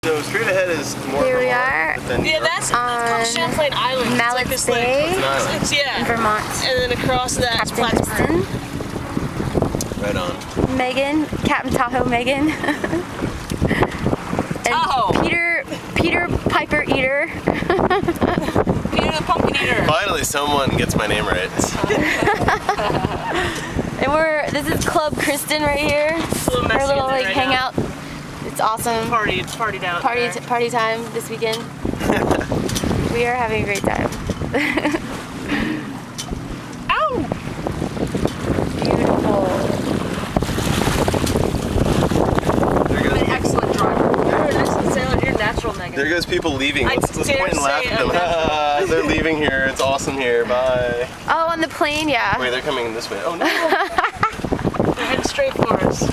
So straight ahead is more. Here we are. Yeah, that's called Champlain Island. Mallet it's Bay, it's, yeah, in Vermont. And then across that is Plattsburgh. Right on. Megan, Captain Tahoe Megan. And Tahoe. Peter Piper Eater. Peter the Pumpkin Eater. Finally, someone gets my name right. And this is Club Kristen right here. Our little like right hangout. It's awesome. It's partied out. Party time this weekend. We are having a great time. Ow! Beautiful. You're an excellent driver. You're an excellent sailor. You're natural, Megan. There goes people leaving. Let's point and laugh at them. They're leaving here. It's awesome here. Bye. Oh, on the plane, yeah. Wait, they're coming this way. Oh no. They're heading straight for us.